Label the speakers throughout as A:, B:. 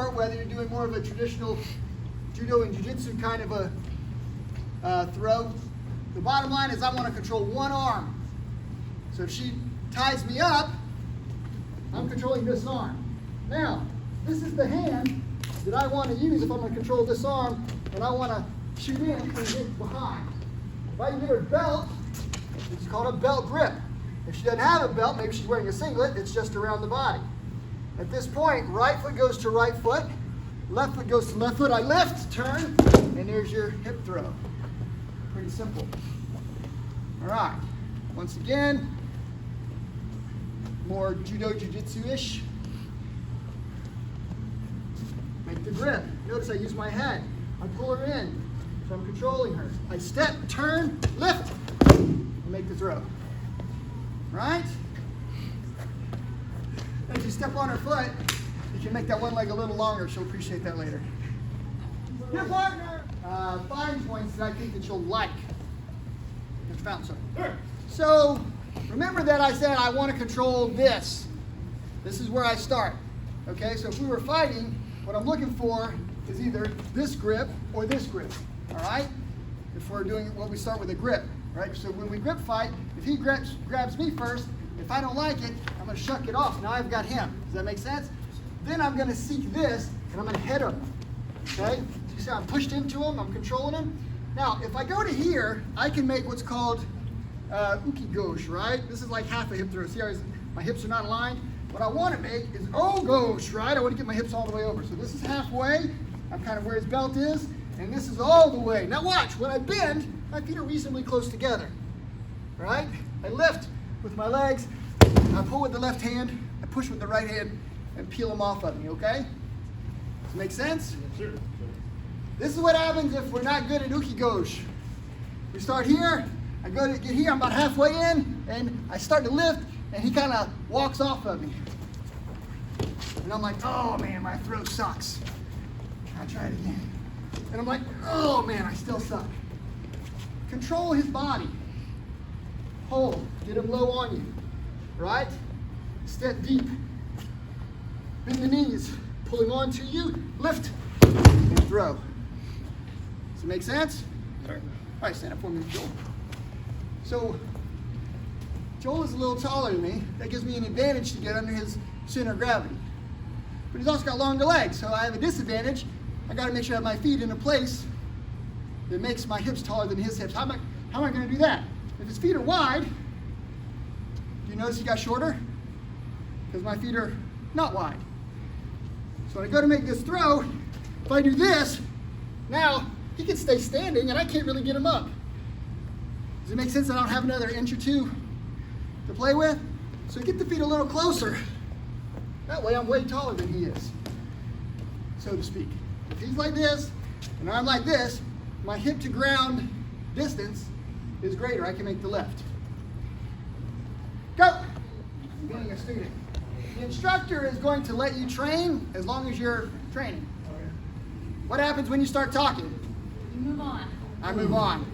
A: or whether you're doing more of a traditional judo and jiu-jitsu kind of a throw, the bottom line is I want to control one arm. So if she ties me up, I'm controlling this arm. Now, this is the hand that I want to use if I'm going to control this arm, and I want to shoot in and get behind. If I can get her belt, it's called a belt grip. If she doesn't have a belt, maybe she's wearing a singlet, it's just around the body. At this point, right foot goes to right foot, left foot goes to left foot. I lift, turn, and there's your hip throw. Pretty simple. All right. Once again, more judo jiu-jitsu-ish. Make the grip. Notice I use my head. I pull her in, so I'm controlling her. I step, turn, lift, and make the throw. Right? As you step on her foot, you can make that one leg a little longer. She'll appreciate that later. Your partner. 5 points that I think that you'll like. Mr. Fountain, sorry. So remember that I said I want to control this. This is where I start. Okay, so if we were fighting, what I'm looking for is either this grip or this grip. All right? If we're doing what we start with a grip, right? So when we grip fight, if he grabs me first, if I don't like it, I'm going to shuck it off. Now I've got him. Does that make sense? Then I'm going to seek this, and I'm going to hit him. Okay? So you see I'm pushed into him. I'm controlling him. Now, if I go to here, I can make what's called O-Goshi, right? This is like half a hip throw. See how my hips are not aligned? What I want to make is O-Goshi, right? I want to get my hips all the way over. So this is halfway. I'm kind of where his belt is. And this is all the way. Now watch. When I bend, my feet are reasonably close together. Right? I lift with my legs. I pull with the left hand. I push with the right hand and peel them off of me, okay? Does it make sense?
B: Yes, sir.
A: This is what happens if we're not good at O-Goshi. We start here. I go to get here. I'm about halfway in. And I start to lift. And he kind of walks off of me. And I'm like, oh man, my throat sucks. I'll try it again. And I'm like, oh man, I still suck. Control his body. Hold. Get him low on you. Right? Step deep. Bend the knees. Pull him onto you. Lift. And throw. Does it make sense?
B: Sure.
A: All right, stand up for me, Joel. So, Joel is a little taller than me. That gives me an advantage to get under his center of gravity. But he's also got longer legs, so I have a disadvantage. I got to make sure I have my feet in a place that makes my hips taller than his hips. How am I going to do that? If his feet are wide, do you notice he got shorter? Because my feet are not wide. So when I go to make this throw, if I do this, now he can stay standing and I can't really get him up. Does it make sense that I don't have another inch or two to play with? So get the feet a little closer. That way I'm way taller than he is, so to speak. If he's like this and I'm like this, my hip to ground distance is greater. I can make the left. Go! Being a student. The instructor is going to let you train as long as you're training. What happens when you start talking?
C: You move on.
A: I move on.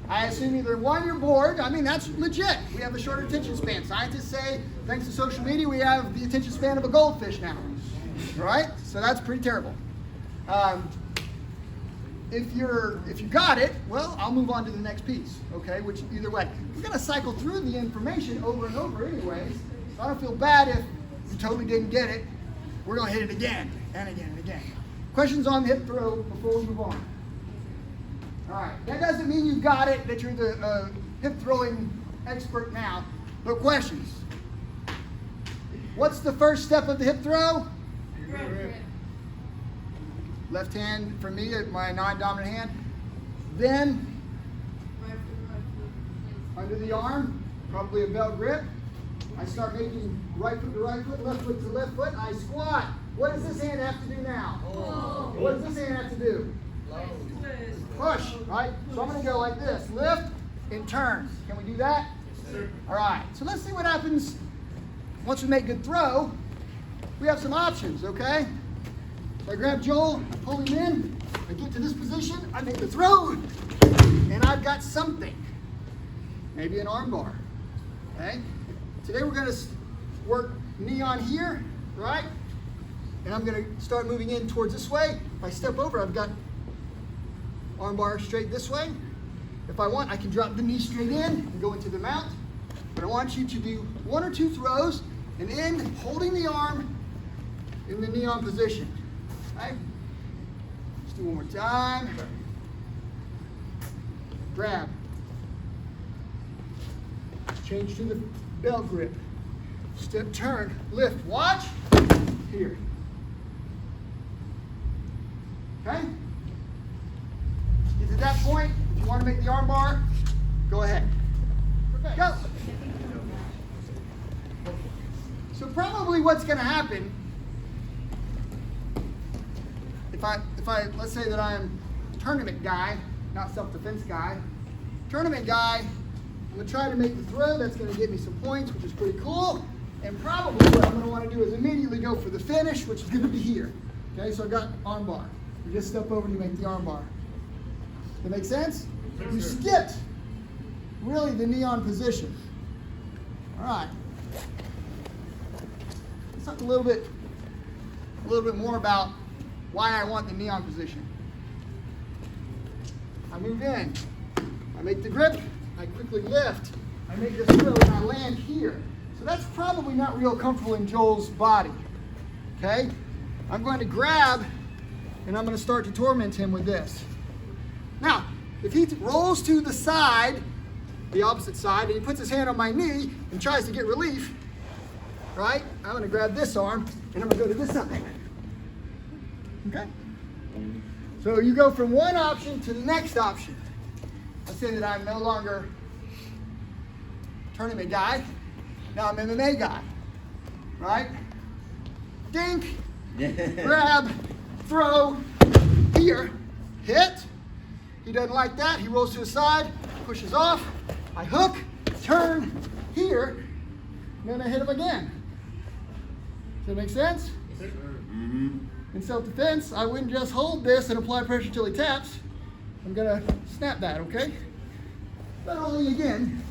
A: I assume either one, you're bored. I mean, that's legit. We have a shorter attention span. Scientists say, thanks to social media, we have the attention span of a goldfish now. Right? So that's pretty terrible. If you got it, well, I'll move on to the next piece. Okay? Which either way, we're going to cycle through the information over and over anyways. So I don't feel bad if you totally didn't get it. We're going to hit it again and again and again. Questions on the hip throw before we move on? All right, that doesn't mean you got it, that you're the hip throwing expert now, but questions. What's the first step of the hip throw?
C: Grip.
A: Left hand for me, my non-dominant hand. Then,
C: Right foot.
A: under the arm, probably a belt grip. I start making right foot to right foot, left foot to left foot. I squat. What does this hand have to do now?
C: Oh.
A: What does this hand have to do? Push, right? So I'm going to go like this. Lift and turn. Can we do that?
B: Yes, sir.
A: All right. So let's see what happens once we make good throw. We have some options, okay? So I grab Joel, I pull him in, I get to this position, I make the throw, and I've got something. Maybe an armbar, okay? Today we're going to work knee on here, right? and I'm going to start moving in towards this way. If I step over, I've got arm bar straight this way. If I want, I can drop the knee straight in and go into the mount. But I want you to do 1 or 2 throws and end holding the arm in the knee on position. Okay? Let's do one more time. Grab. Change to the belt grip. Step, turn, lift, watch. Here. Okay? Get to that point. If you want to make the arm bar, go ahead. Go. So probably what's going to happen, if I let's say that I'm a tournament guy, not self-defense guy. Tournament guy, I'm going to try to make the throw. That's going to get me some points, which is pretty cool. And probably what I'm going to want to do is immediately go for the finish, which is going to be here. Okay, so I've got arm bar. You just step over and you make the arm bar. Does that make sense? You skipped really the knee on position. All right. Let's talk a little bit more about why I want the knee on position. I move in. I make the grip. I quickly lift. I make this throw and I land here. So that's probably not real comfortable in Joel's body. Okay? I'm going to grab and I'm going to start to torment him with this. Now, if he rolls to the side, the opposite side, and he puts his hand on my knee and tries to get relief, right? I'm going to grab this arm and I'm going to go to this side. Okay? So you go from one option to the next option. Let's say that I'm no longer tournament guy. Now I'm MMA guy. Right? Dink, grab, throw, here, hit. He doesn't like that. He rolls to the side, pushes off. I hook, turn, here, and then I hit him again. Does that make sense?
B: Yes, sir.
D: Mm-hmm.
A: In self-defense, I wouldn't just hold this and apply pressure till he taps. I'm gonna snap that, okay? But only again,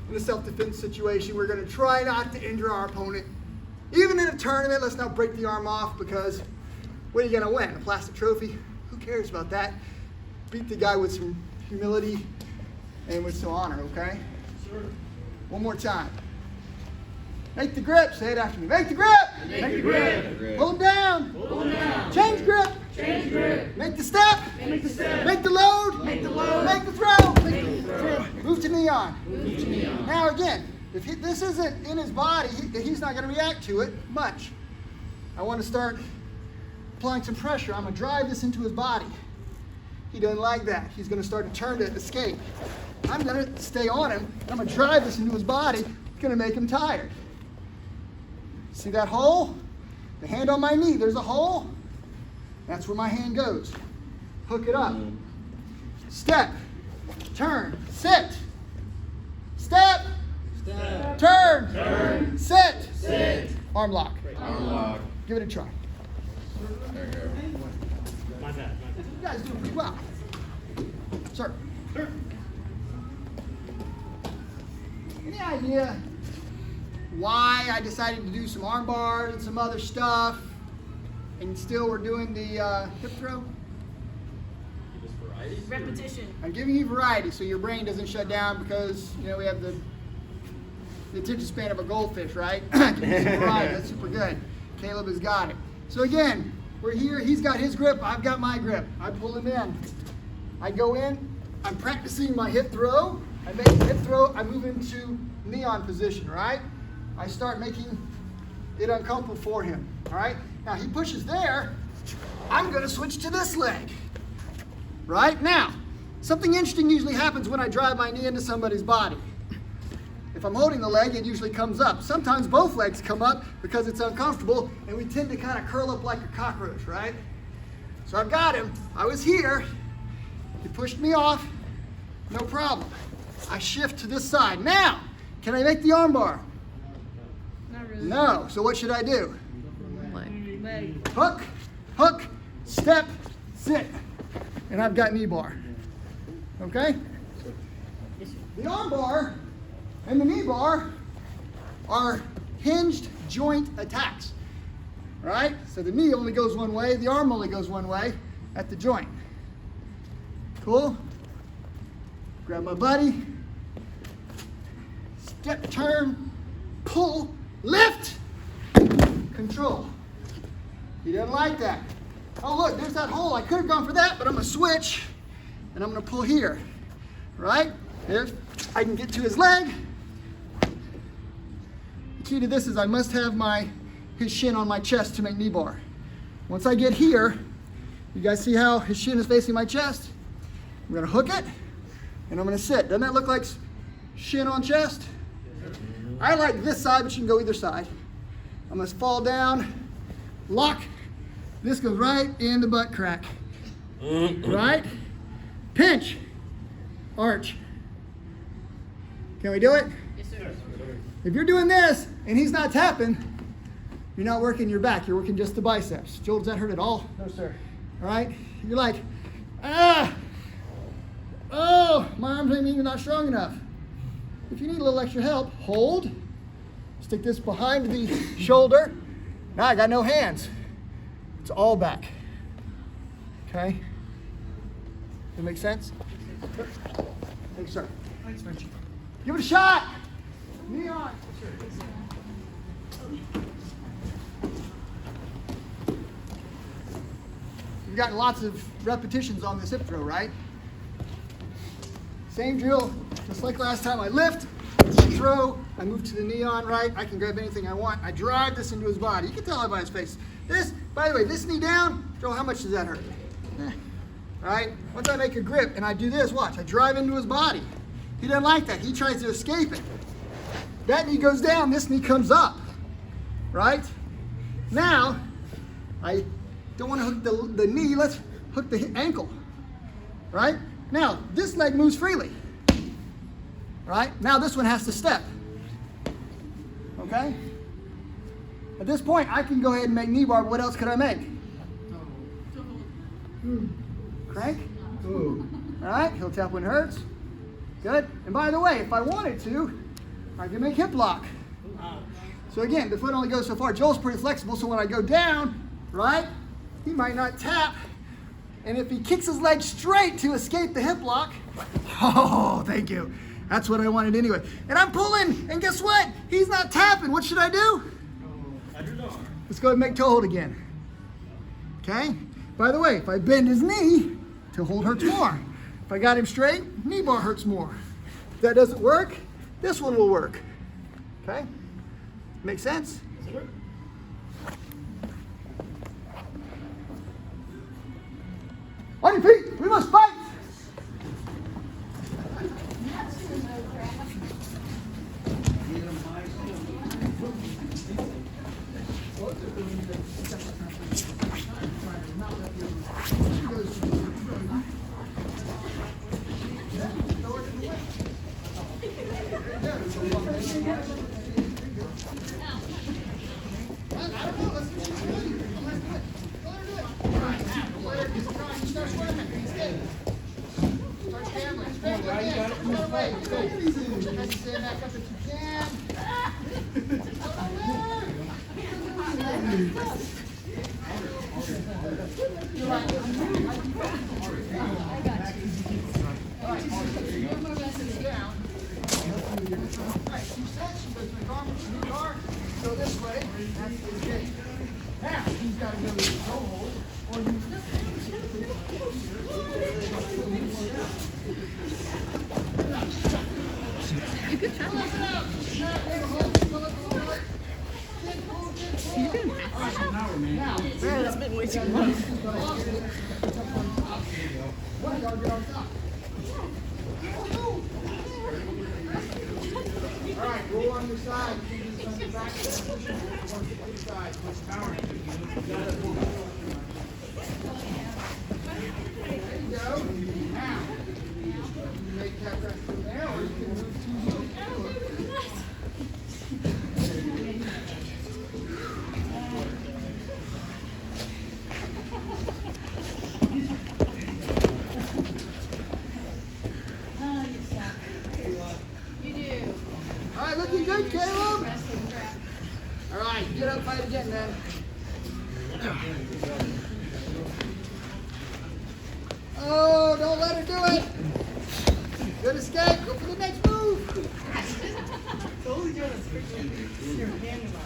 A: in a self-defense situation, we're gonna try not to injure our opponent. Even in a tournament, let's not break the arm off, because what are you gonna win? A plastic trophy? Who cares about that? Beat the guy with some humility and with some honor, okay?
B: Sure.
A: One more time. Make the grip. Say it after me. Make the grip.
B: Make the grip.
A: Hold down.
B: Hold down.
A: Change grip.
B: Change grip.
A: Make the step.
B: Make the step.
A: Make the load.
B: Make the load.
A: Make the throw.
B: Make the throw.
A: Move to knee on.
B: Move to knee on.
A: Now again, if this isn't in his body, he's not going to react to it much. I want to start applying some pressure. I'm going to drive this into his body. He doesn't like that. He's going to start to turn to escape. I'm going to stay on him. I'm going to drive this into his body. It's going to make him tired. See that hole? The hand on my knee, there's a hole. That's where my hand goes. Hook it up. Step. Turn. Sit. Step.
B: Step.
A: Turn.
B: Turn.
A: Sit.
B: Sit.
A: Arm lock.
D: Arm lock.
A: Give it a try.
D: There you go.
B: My bad.
A: You guys doing pretty well. Sir.
B: Sure.
A: Any idea why I decided to do some arm bars and some other stuff, and still we're doing the hip throw?
C: Repetition.
A: I'm giving you variety so your brain doesn't shut down, because we have the attention span of a goldfish, right? Give me some variety. That's super good. Caleb has got it. So again, we're here. He's got his grip. I've got my grip. I pull him in. I go in. I'm practicing my hip throw. I make a hip throw. I move into knee on position, right? I start making it uncomfortable for him, all right? Now he pushes there. I'm going to switch to this leg, right? Now, something interesting usually happens when I drive my knee into somebody's body. If I'm holding the leg, it usually comes up. Sometimes both legs come up because it's uncomfortable, and we tend to kind of curl up like a cockroach, right? So I've got him. I was here. He pushed me off. No problem. I shift to this side. Now, can I make the arm bar?
C: Not really.
A: No. So what should I do?
C: Leg.
A: Hook, hook, step, sit. And I've got knee bar. Okay? The arm bar and the knee bar are hinged joint attacks. right? So the knee only goes one way, the arm only goes one way at the joint. Cool? Grab my buddy. Step, turn, pull, lift, control. He doesn't like that. Oh look, there's that hole. I could have gone for that, but I'm gonna switch and I'm gonna pull here, right? There's, I can get to his leg. The key to this is I must have his shin on my chest to make knee bar. Once I get here, you guys see how his shin is facing my chest? I'm gonna hook it and I'm gonna sit. Doesn't that look like shin on chest? I like this side, but you can go either side. I'm gonna fall down, lock. This goes right in the butt crack. Right? Pinch, arch. Can we do it?
C: Yes, sir.
A: If you're doing this and he's not tapping, you're not working your back, you're working just the biceps. Joel, does that hurt at all? No, sir. All right? You're like, oh, my arms maybe you're not strong enough. If you need a little extra help, hold. Stick this behind the shoulder. Now I got no hands. It's all back. Okay? That make sense? Thanks, sir. Thanks, Frenchie. Give it a shot. Knee on. You've gotten lots of repetitions on this hip throw, right? Same drill, just like last time. I lift, throw, I move to the knee on, right? I can grab anything I want. I drive this into his body. You can tell it by his face. This, by the way, this knee down, Joe, how much does that hurt? Right? Once I make a grip and I do this, watch, I drive into his body. He doesn't like that. He tries to escape it. That knee goes down, this knee comes up, right? Now, I don't want to hook the knee, let's hook the ankle, right? Now, this leg moves freely, right? Now this one has to step, okay? At this point, I can go ahead and make knee bar. What else could I make? Crank? All right, heel tap when it hurts. Good. And by the way, if I wanted to, I can make hip lock. So again, the foot only goes so far. Joel's pretty flexible, so when I go down, right, he might not tap. And if he kicks his leg straight to escape the hip lock, oh, thank you. That's what I wanted anyway. And I'm pulling, and guess what? He's not tapping. What should I do? Let's go ahead and make toe hold again. Okay? By the way, if I bend his knee, toe hold hurts more. If I got him straight, knee bar hurts more. If that doesn't work, this one will work. Okay? Make sense? On your feet, we must fight! Go this way. That's the gate. Now he's got to go to the toe hold, or you.
C: Good job. You're doing half. That's been way too long.
A: All right, roll on your side. On your back. Side. Power. There you go. Now, you can make that rest from there, or you can move to the All right, looking good, Caleb. All right, get up, fight again, man. Oh, don't let her do it. Good escape. Go for the next move.
C: Totally doing a friction. Your hand in my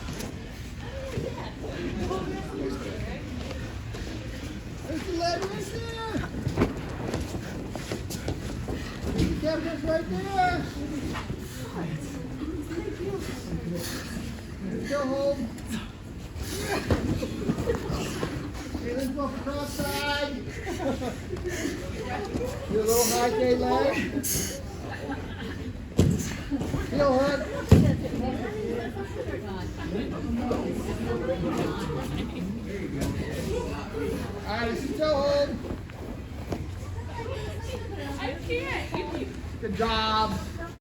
A: There's the leg right there. The camera's right there. Still hold. Okay, let's go for cross side. Do a little high K leg. Heel hook. All right, still hold.
E: I can't.
A: Good job.